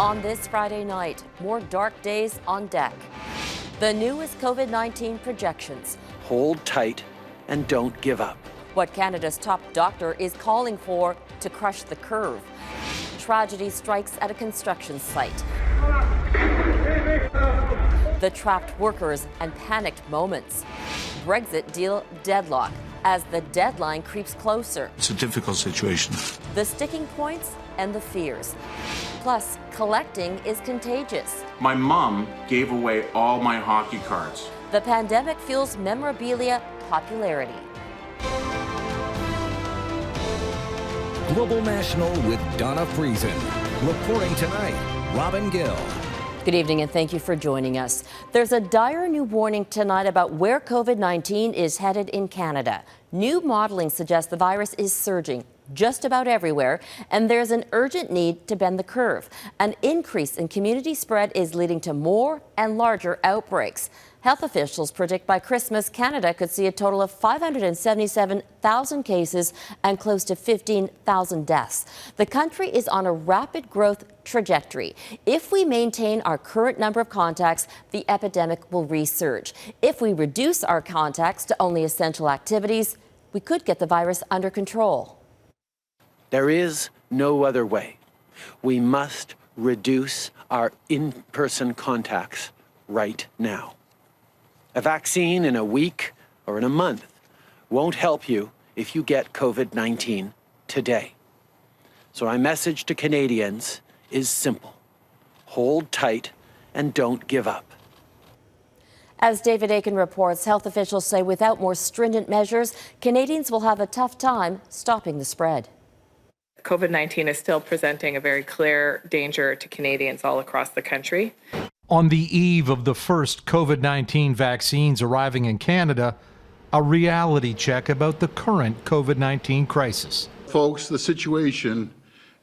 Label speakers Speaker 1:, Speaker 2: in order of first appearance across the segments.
Speaker 1: On this Friday night, more dark days on deck. The newest COVID-19 projections.
Speaker 2: Hold tight and don't give up.
Speaker 1: What Canada's top doctor is calling for to crush the curve. Tragedy strikes at a construction site. The trapped workers and panicked moments. Brexit deal deadlock as the deadline creeps closer.
Speaker 3: It's a difficult situation.
Speaker 1: The sticking points and the fears. Plus, collecting is contagious.
Speaker 4: My mom gave away all my hockey cards.
Speaker 1: The pandemic fuels memorabilia popularity.
Speaker 5: Global National with Donna Friesen. Reporting tonight, Robin Gill.
Speaker 1: Good evening and thank you for joining us. There's a dire new warning tonight about where COVID-19 is headed in Canada. New modeling suggests the virus is surging just about everywhere, and there's an urgent need to bend the curve. An increase in community spread is leading to more and larger outbreaks. Health officials predict by Christmas, Canada could see a total of 577,000 cases and close to 15,000 deaths. The country is on a rapid growth trajectory. If we maintain our current number of contacts, the epidemic will resurge. If we reduce our contacts to only essential activities, we could get the virus under control.
Speaker 2: There is no other way. We must reduce our in-person contacts right now. A vaccine in a week or in a month won't help you if you get COVID-19 today. So my message to Canadians is simple. Hold tight and don't give up.
Speaker 1: As David Akin reports, health officials say without more stringent measures, Canadians will have a tough time stopping the spread.
Speaker 6: COVID-19 is still presenting a very clear danger to Canadians all across the country.
Speaker 7: On the eve of the first COVID-19 vaccines arriving in Canada, a reality check about the current COVID-19 crisis.
Speaker 8: Folks, the situation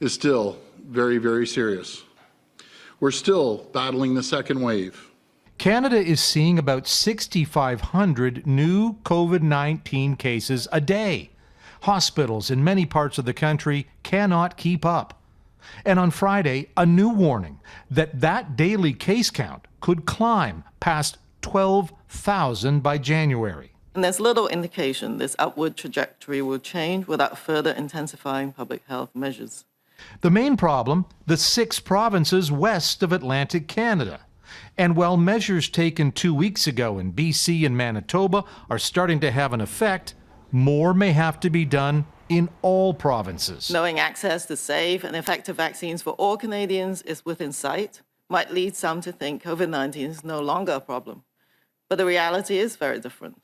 Speaker 8: is still very, very serious. We're still battling the second wave.
Speaker 7: Canada is seeing about 6,500 new COVID-19 cases a day. Hospitals in many parts of the country cannot keep up. And on Friday, a new warning that daily case count could climb past 12,000 by January.
Speaker 9: And there's little indication this upward trajectory will change without further intensifying public health measures.
Speaker 7: The main problem, the 6 provinces west of Atlantic Canada. And while measures taken 2 weeks ago in BC and Manitoba are starting to have an effect, more may have to be done in all provinces.
Speaker 9: Knowing access to safe and effective vaccines for all Canadians is within sight might lead some to think COVID-19 is no longer a problem. But the reality is very different.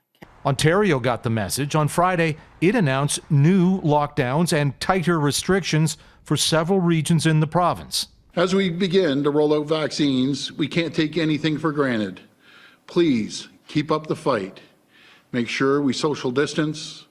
Speaker 7: Ontario got the message. On Friday, it announced new lockdowns and tighter restrictions for several regions in the province.
Speaker 8: As we begin to roll out vaccines, we can't take anything for granted. Please keep up the fight. Make sure we social distance,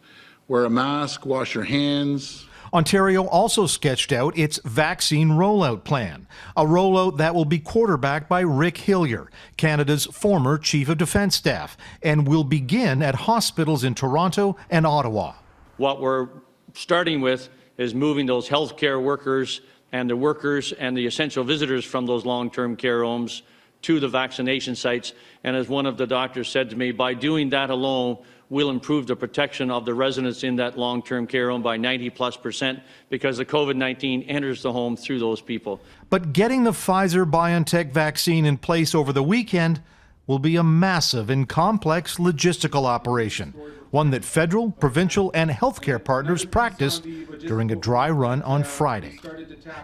Speaker 8: wear a mask, wash your hands.
Speaker 7: Ontario also sketched out its vaccine rollout plan, a rollout that will be quarterbacked by Rick Hillier, Canada's former Chief of Defence Staff, and will begin at hospitals in Toronto and Ottawa.
Speaker 10: What we're starting with is moving those healthcare workers and the essential visitors from those long-term care homes to the vaccination sites. And as one of the doctors said to me, by doing that alone, we'll improve the protection of the residents in that long-term care home by 90+% because the COVID-19 enters the home through those people.
Speaker 7: But getting the Pfizer-BioNTech vaccine in place over the weekend will be a massive and complex logistical operation, one that federal, provincial, and healthcare partners practiced during a dry run on Friday.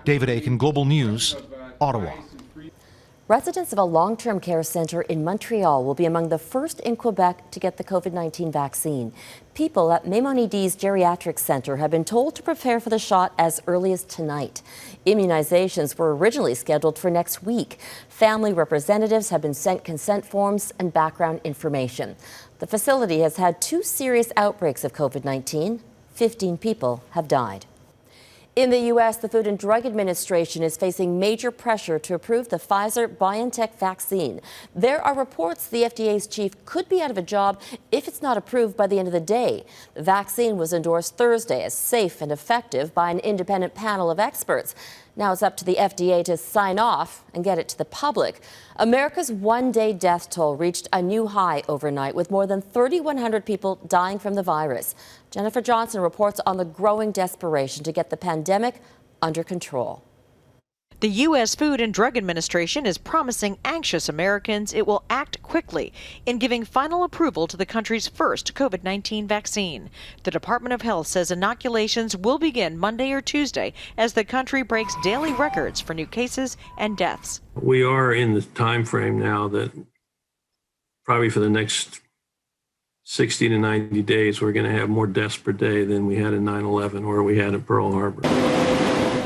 Speaker 7: David Akin, Global News, Ottawa.
Speaker 1: Residents of a long-term care centre in Montreal will be among the first in Quebec to get the COVID-19 vaccine. People at Maimonides Geriatric Centre have been told to prepare for the shot as early as tonight. Immunizations were originally scheduled for next week. Family representatives have been sent consent forms and background information. The facility has had 2 serious outbreaks of COVID-19. 15 people have died. In the U.S., the Food and Drug Administration is facing major pressure to approve the Pfizer-BioNTech vaccine. There are reports the FDA's chief could be out of a job if it's not approved by the end of the day. The vaccine was endorsed Thursday as safe and effective by an independent panel of experts. Now it's up to the FDA to sign off and get it to the public. America's one-day death toll reached a new high overnight, with more than 3,100 people dying from the virus. Jennifer Johnson reports on the growing desperation to get the pandemic under control.
Speaker 3: The U.S. Food and Drug Administration is promising anxious Americans it will act quickly in giving final approval to the country's first COVID-19 vaccine. The Department of Health says inoculations will begin Monday or Tuesday as the country breaks daily records for new cases and deaths.
Speaker 11: We are in the time frame now that probably for the next 60 to 90 days, we're going to have more deaths per day than we had in 9/11 or we had in Pearl Harbor.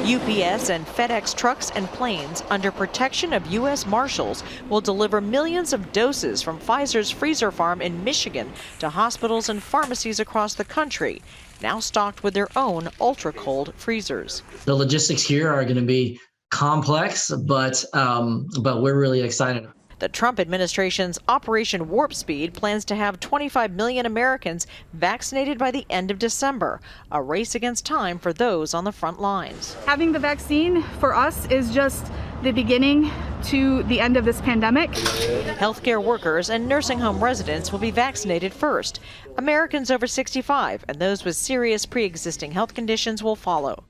Speaker 3: UPS and FedEx trucks and planes, under protection of U.S. Marshals, will deliver millions of doses from Pfizer's freezer farm in Michigan to hospitals and pharmacies across the country, now stocked with their own ultra-cold freezers.
Speaker 12: The logistics here are going to be complex, but we're really excited.
Speaker 3: The Trump administration's Operation Warp Speed plans to have 25 million Americans vaccinated by the end of December, a race against time for those on the front lines.
Speaker 13: Having the vaccine for us is just the beginning to the end of this pandemic.
Speaker 3: Healthcare workers and nursing home residents will be vaccinated first. Americans over 65 and those with serious pre-existing health conditions will follow.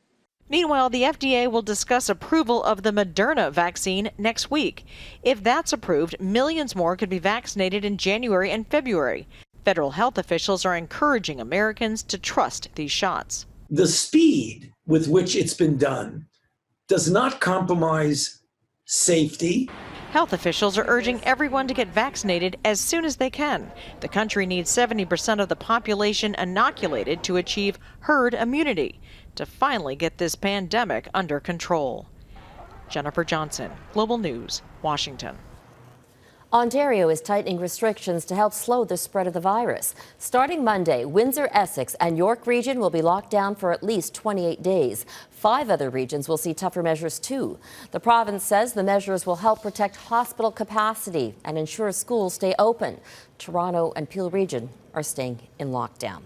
Speaker 3: Meanwhile, the FDA will discuss approval of the Moderna vaccine next week. If that's approved, millions more could be vaccinated in January and February. Federal health officials are encouraging Americans to trust these shots.
Speaker 14: The speed with which it's been done does not compromise safety.
Speaker 3: Health officials are urging everyone to get vaccinated as soon as they can. The country needs 70% of the population inoculated to achieve herd immunity to finally get this pandemic under control. Jennifer Johnson, Global News, Washington.
Speaker 1: Ontario is tightening restrictions to help slow the spread of the virus. Starting Monday, Windsor, Essex, and York region will be locked down for at least 28 days. 5 other regions will see tougher measures too. The province says the measures will help protect hospital capacity and ensure schools stay open. Toronto and Peel region are staying in lockdown.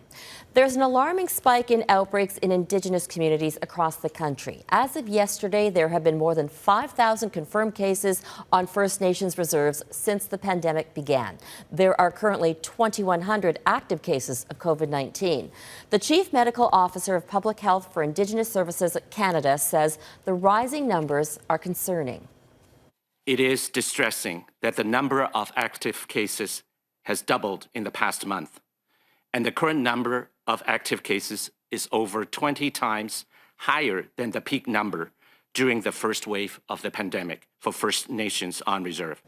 Speaker 1: There's an alarming spike in outbreaks in Indigenous communities across the country. As of yesterday, there have been more than 5,000 confirmed cases on First Nations reserves since the pandemic began. There are currently 2,100 active cases of COVID-19. The Chief Medical Officer of Public Health for Indigenous Services Canada says the rising numbers are concerning.
Speaker 15: It is distressing that the number of active cases has doubled in the past month, and the current number of active cases is over 20 times higher than the peak number during the first wave of the pandemic for First Nations on reserve.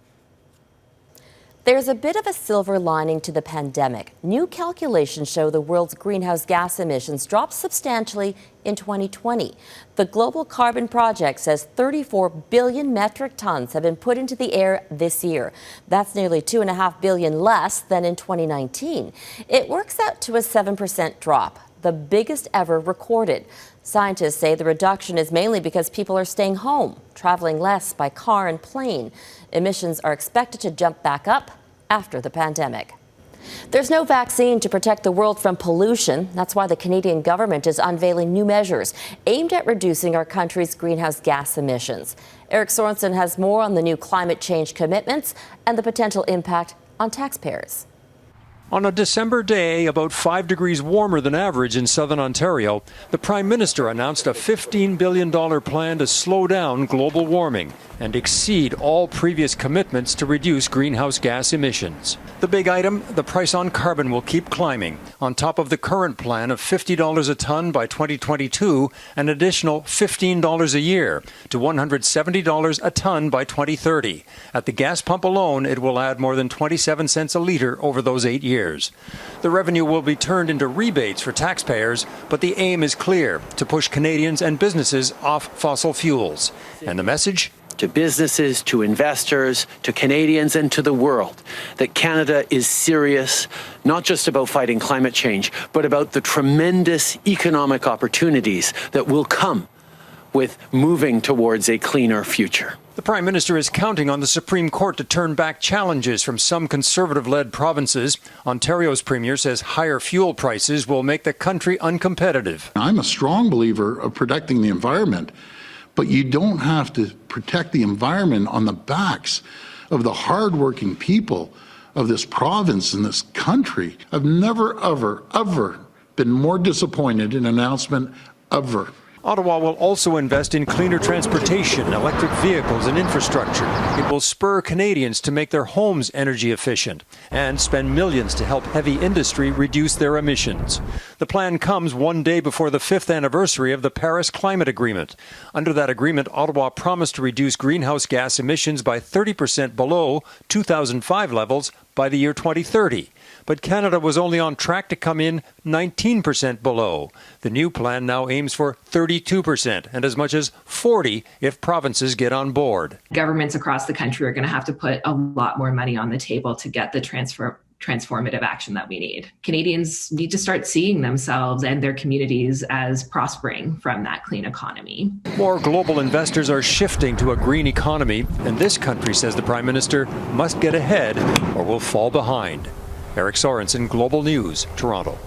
Speaker 1: There's a bit of a silver lining to the pandemic. New calculations show the world's greenhouse gas emissions dropped substantially in 2020. The Global Carbon Project says 34 billion metric tons have been put into the air this year. That's nearly 2.5 billion less than in 2019. It works out to a 7% drop, the biggest ever recorded. Scientists say the reduction is mainly because people are staying home, traveling less by car and plane. Emissions are expected to jump back up after the pandemic. There's no vaccine to protect the world from pollution. That's why the Canadian government is unveiling new measures aimed at reducing our country's greenhouse gas emissions. Eric Sorensen has more on the new climate change commitments and the potential impact on taxpayers.
Speaker 16: On a December day, about 5 degrees warmer than average in southern Ontario, the Prime Minister announced a $15 billion plan to slow down global warming and exceed all previous commitments to reduce greenhouse gas emissions. The big item, the price on carbon will keep climbing, on top of the current plan of $50 a ton by 2022, an additional $15 a year to $170 a ton by 2030. At the gas pump alone, it will add more than 27 cents a litre over those 8 years. The revenue will be turned into rebates for taxpayers, but the aim is clear, to push Canadians and businesses off fossil fuels. And the message?
Speaker 2: To businesses, to investors, to Canadians, and to the world, that Canada is serious, not just about fighting climate change, but about the tremendous economic opportunities that will come with moving towards a cleaner future.
Speaker 16: The Prime Minister is counting on the Supreme Court to turn back challenges from some Conservative-led provinces. Ontario's Premier says higher fuel prices will make the country uncompetitive.
Speaker 8: I'm a strong believer of protecting the environment, but you don't have to protect the environment on the backs of the hardworking people of this province and this country. I've never, ever been more disappointed in an announcement ever.
Speaker 16: Ottawa will also invest in cleaner transportation, electric vehicles, and infrastructure. It will spur Canadians to make their homes energy efficient and spend millions to help heavy industry reduce their emissions. The plan comes one day before the 5th anniversary of the Paris Climate Agreement. Under that agreement, Ottawa promised to reduce greenhouse gas emissions by 30% below 2005 levels by the year 2030. But Canada was only on track to come in 19% below. The new plan now aims for 32% and as much as 40% if provinces get on board.
Speaker 17: Governments across the country are going to have to put a lot more money on the table to get the transformative action that we need. Canadians need to start seeing themselves and their communities as prospering from that clean economy.
Speaker 16: More global investors are shifting to a green economy, and this country, says the Prime Minister, must get ahead or will fall behind. Eric Sorensen, Global News, Toronto.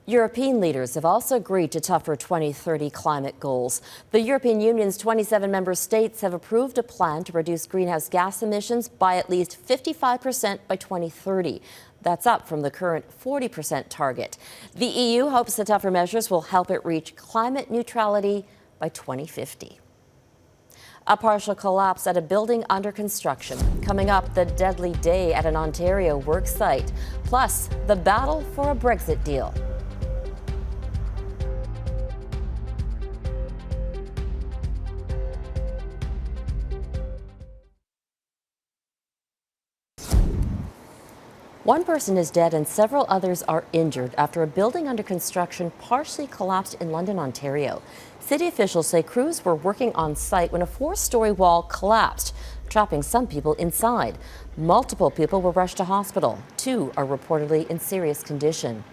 Speaker 1: European leaders have also agreed to tougher 2030 climate goals. The European Union's 27 member states have approved a plan to reduce greenhouse gas emissions by at least 55% by 2030. That's up from the current 40% target. The EU hopes the tougher measures will help it reach climate neutrality by 2050. A partial collapse at a building under construction. Coming up, the deadly day at an Ontario work site. Plus, the battle for a Brexit deal. One person is dead and several others are injured after a building under construction partially collapsed in London, Ontario. City officials say crews were working on site when a 4-story wall collapsed, trapping some people inside. Multiple people were rushed to hospital. 2 are reportedly in serious condition.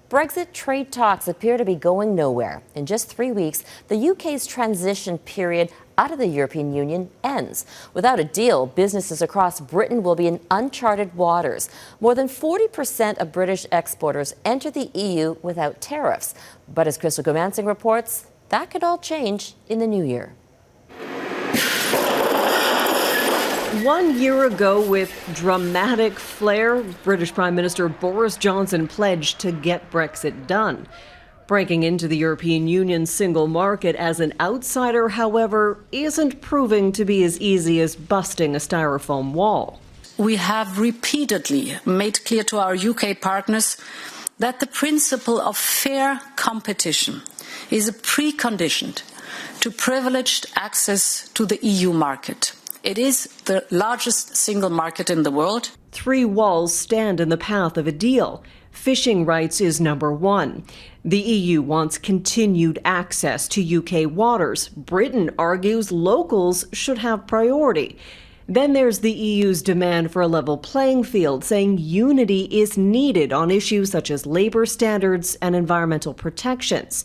Speaker 1: Brexit trade talks appear to be going nowhere. In just 3 weeks, the UK's transition period out of the European Union ends. Without a deal, businesses across Britain will be in uncharted waters. More than 40% of British exporters enter the EU without tariffs. But as Crystal Gomansing reports, that could all change in the new year.
Speaker 18: 1 year ago, with dramatic flair, British Prime Minister Boris Johnson pledged to get Brexit done. Breaking into the European Union's single market as an outsider, however, isn't proving to be as easy as busting a styrofoam wall.
Speaker 19: We have repeatedly made clear to our UK partners that the principle of fair competition is a precondition to privileged access to the EU market. It is the largest single market in the world.
Speaker 18: 3 walls stand in the path of a deal. Fishing rights is number 1. The EU wants continued access to UK waters. Britain argues locals should have priority. Then there's the EU's demand for a level playing field, saying unity is needed on issues such as labor standards and environmental protections.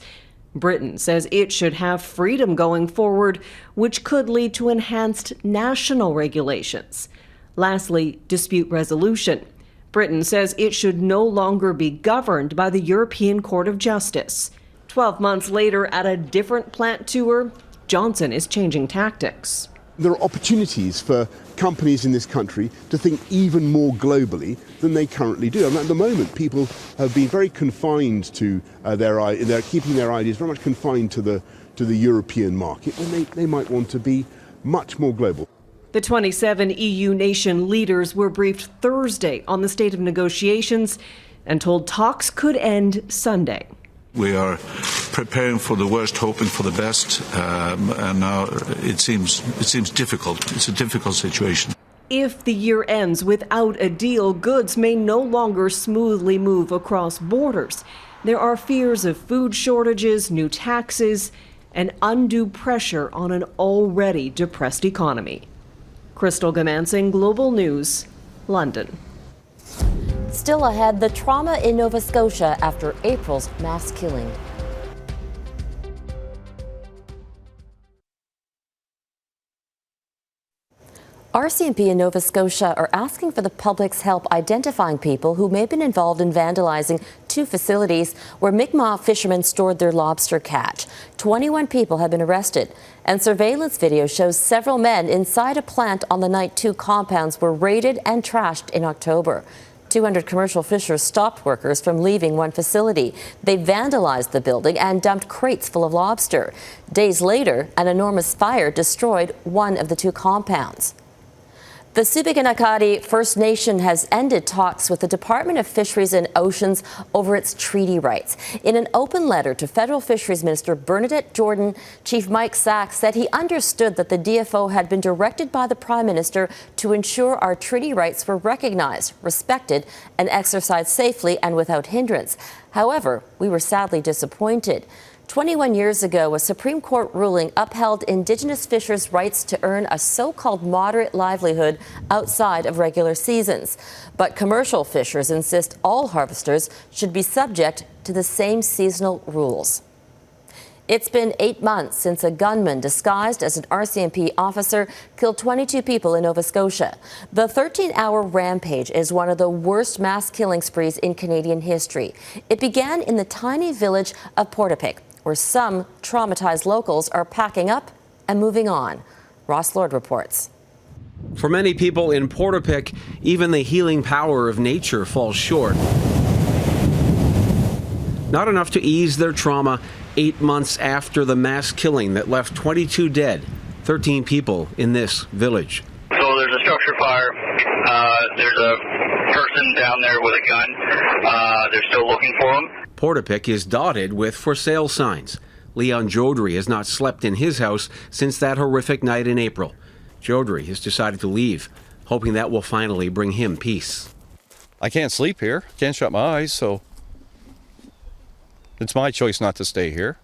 Speaker 18: Britain says it should have freedom going forward, which could lead to enhanced national regulations. Lastly, dispute resolution. Britain says it should no longer be governed by the European Court of Justice. 12 months later, at a different plant tour, Johnson is changing tactics.
Speaker 20: There are opportunities for companies in this country to think even more globally than they currently do. And at the moment, people have been very confined to they're keeping their ideas very much confined to the European market, when they might want to be much more global.
Speaker 18: The 27 EU nation leaders were briefed Thursday on the state of negotiations and told talks could end Sunday.
Speaker 21: We are preparing for the worst, hoping for the best, and now it seems difficult. It's a difficult situation.
Speaker 18: If the year ends without a deal, goods may no longer smoothly move across borders. There are fears of food shortages, new taxes, and undue pressure on an already depressed economy. Crystal Gomansing, Global News, London.
Speaker 1: Still ahead, the trauma in Nova Scotia after April's mass killing. RCMP in Nova Scotia are asking for the public's help identifying people who may have been involved in vandalizing two facilities where Mi'kmaq fishermen stored their lobster catch. 21 people have been arrested, and surveillance video shows several men inside a plant on the night two compounds were raided and trashed in October. 200 commercial fishers stopped workers from leaving one facility. They vandalized the building and dumped crates full of lobster. Days later, an enormous fire destroyed one of the two compounds. The Subiganakati First Nation has ended talks with the Department of Fisheries and Oceans over its treaty rights. In an open letter to Federal Fisheries Minister Bernadette Jordan, Chief Mike Sachs said he understood that the DFO had been directed by the Prime Minister to ensure our treaty rights were recognized, respected, and exercised safely and without hindrance. However, we were sadly disappointed. 21 years ago, a Supreme Court ruling upheld Indigenous fishers' rights to earn a so-called moderate livelihood outside of regular seasons. But commercial fishers insist all harvesters should be subject to the same seasonal rules. It's been 8 months since a gunman disguised as an RCMP officer killed 22 people in Nova Scotia. The 13-hour rampage is one of the worst mass killing sprees in Canadian history. It began in the tiny village of Portapique, where some traumatized locals are packing up and moving on. Ross Lord reports.
Speaker 4: For many people in Portapique, even the healing power of nature falls short. Not enough to ease their trauma 8 months after the mass killing that left 22 dead, 13 people in this village.
Speaker 22: So there's a structure fire. There's a person down there with a gun. They're still looking for him.
Speaker 4: Portapique is dotted with for sale signs. Leon Jodry has not slept in his house since that horrific night in April. Jodry has decided to leave, hoping that will finally bring him peace.
Speaker 23: I can't sleep here. Can't shut my eyes, so it's my choice not to stay here.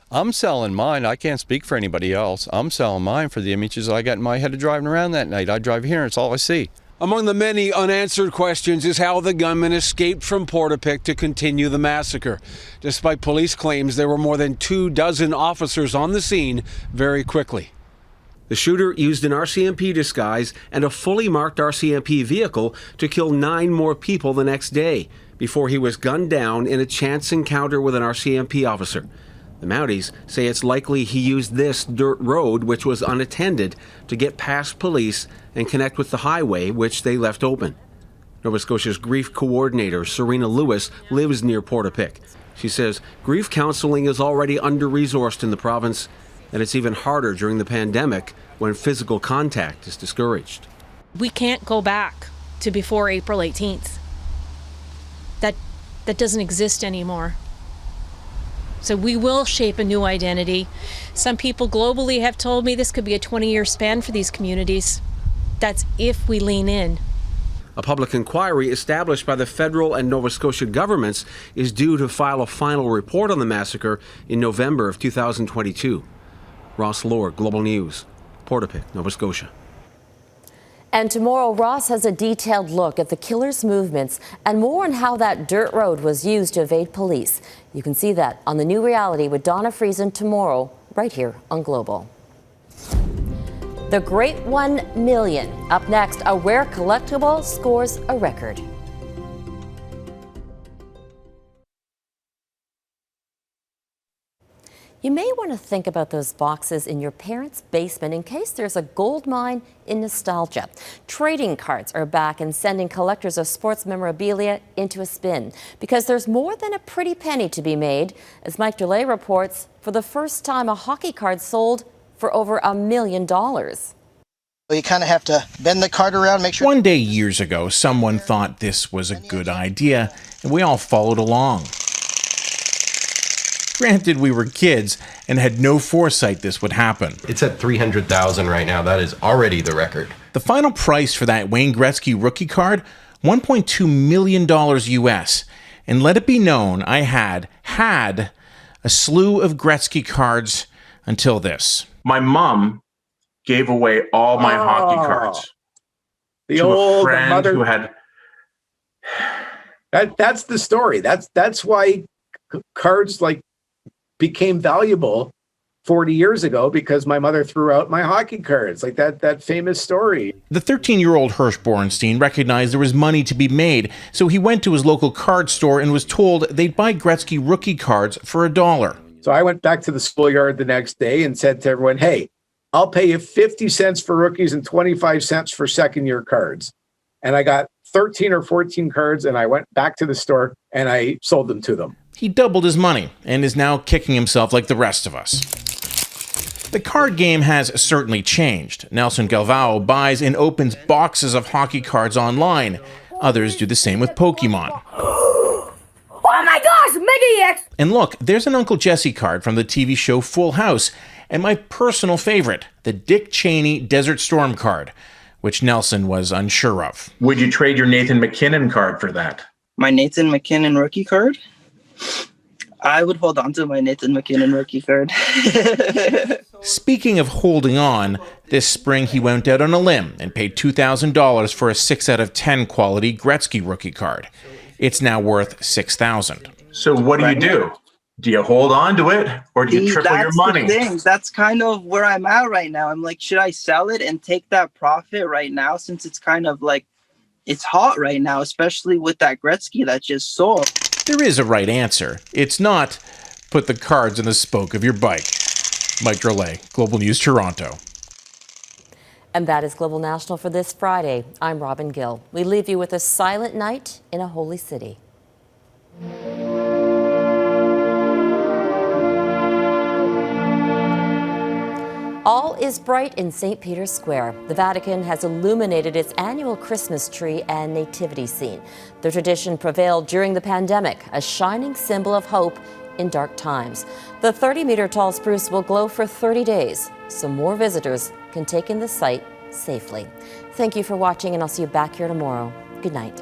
Speaker 23: I'm selling mine. I can't speak for anybody else. I'm selling mine for the images I got in my head of driving around that night. I drive here and it's all I see.
Speaker 4: Among the many unanswered questions is how the gunman escaped from Portapique to continue the massacre. Despite police claims there were more than 24 officers on the scene very quickly. The shooter used an RCMP disguise and a fully marked RCMP vehicle to kill 9 more people the next day before he was gunned down in a chance encounter with an RCMP officer. The Mounties say it's likely he used this dirt road, which was unattended, to get past police and connect with the highway, which they left open. Nova Scotia's grief coordinator, Serena Lewis, lives near Portapique. She says grief counseling is already under-resourced in the province, and it's even harder during the pandemic when physical contact is discouraged.
Speaker 24: We can't go back to before April 18th. That doesn't exist anymore. So we will shape a new identity. Some people globally have told me this could be a 20-year span for these communities. That's if we lean in.
Speaker 4: A public inquiry established by the federal and Nova Scotia governments is due to file a final report on the massacre in November of 2022. Ross Lord, Global News, Portapique, Nova Scotia.
Speaker 1: And tomorrow, Ross has a detailed look at the killer's movements and more on how that dirt road was used to evade police. You can see that on The New Reality with Donna Friesen tomorrow, right here on Global. The Great 1 Million. Up next, a rare collectible scores a record. You may want to think about those boxes in your parents' basement in case there's a gold mine in nostalgia. Trading cards are back and sending collectors of sports memorabilia into a spin because there's more than a pretty penny to be made. As Mike DeLay reports, for the first time, a hockey card sold for over $1 million.
Speaker 25: You kind of have to bend the card around, make sure.
Speaker 26: One day years ago, someone thought this was a good idea, and we all followed along. Granted, we were kids and had no foresight this would happen.
Speaker 27: It's at $300,000 right now. That is already the record.
Speaker 26: The final price for that Wayne Gretzky rookie card, $1.2 million US. And let it be known, I had a slew of Gretzky cards until this.
Speaker 28: My mom gave away all my hockey cards
Speaker 29: the
Speaker 28: to
Speaker 29: old
Speaker 28: a friend
Speaker 29: mother
Speaker 28: who had.
Speaker 29: That's the story. That's why cards like became valuable
Speaker 5: 40 years ago because my mother threw out my hockey cards, like that famous story.
Speaker 26: The 13-year-old Hirsch Borenstein recognized there was money to be made, so he went to his local card store and was told they'd buy Gretzky rookie cards for $1.
Speaker 5: So I went back to the schoolyard the next day and said to everyone, hey, I'll pay you 50 cents for rookies and 25 cents for second-year cards. And I got 13 or 14 cards, and I went back to the store and I sold them to them.
Speaker 26: He doubled his money and is now kicking himself like the rest of us. The card game has certainly changed. Nelson Galvao buys and opens boxes of hockey cards online. Others do the same with Pokemon.
Speaker 6: Oh my gosh, Mega EX!
Speaker 26: And look, there's an Uncle Jesse card from the TV show Full House, and my personal favorite, the Dick Cheney Desert Storm card, which Nelson was unsure of.
Speaker 28: Would you trade your Nathan MacKinnon card for that?
Speaker 7: My Nathan MacKinnon rookie card? I would hold on to my Nathan MacKinnon rookie card.
Speaker 26: Speaking of holding on, this spring he went out on a limb and paid $2,000 for a 6 out of 10 quality Gretzky rookie card. It's now worth $6,000.
Speaker 28: So what do you do? Do you hold on to it or do you triple your money?
Speaker 7: That's the thing. That's kind of where I'm at right now. I'm like, should I sell it and take that profit right now since it's kind of like, it's hot right now, especially with that Gretzky that just sold.
Speaker 26: There is a right answer. It's not put the cards in the spoke of your bike. Mike Drolet, Global News Toronto.
Speaker 1: And that is Global National for this Friday. I'm Robin Gill. We leave you with a silent night in a holy city. All is bright in St. Peter's Square. The Vatican has illuminated its annual Christmas tree and nativity scene. The tradition prevailed during the pandemic, a shining symbol of hope in dark times. The 30-meter tall spruce will glow for 30 days, so more visitors can take in the site safely. Thank you for watching, and I'll see you back here tomorrow. Good night.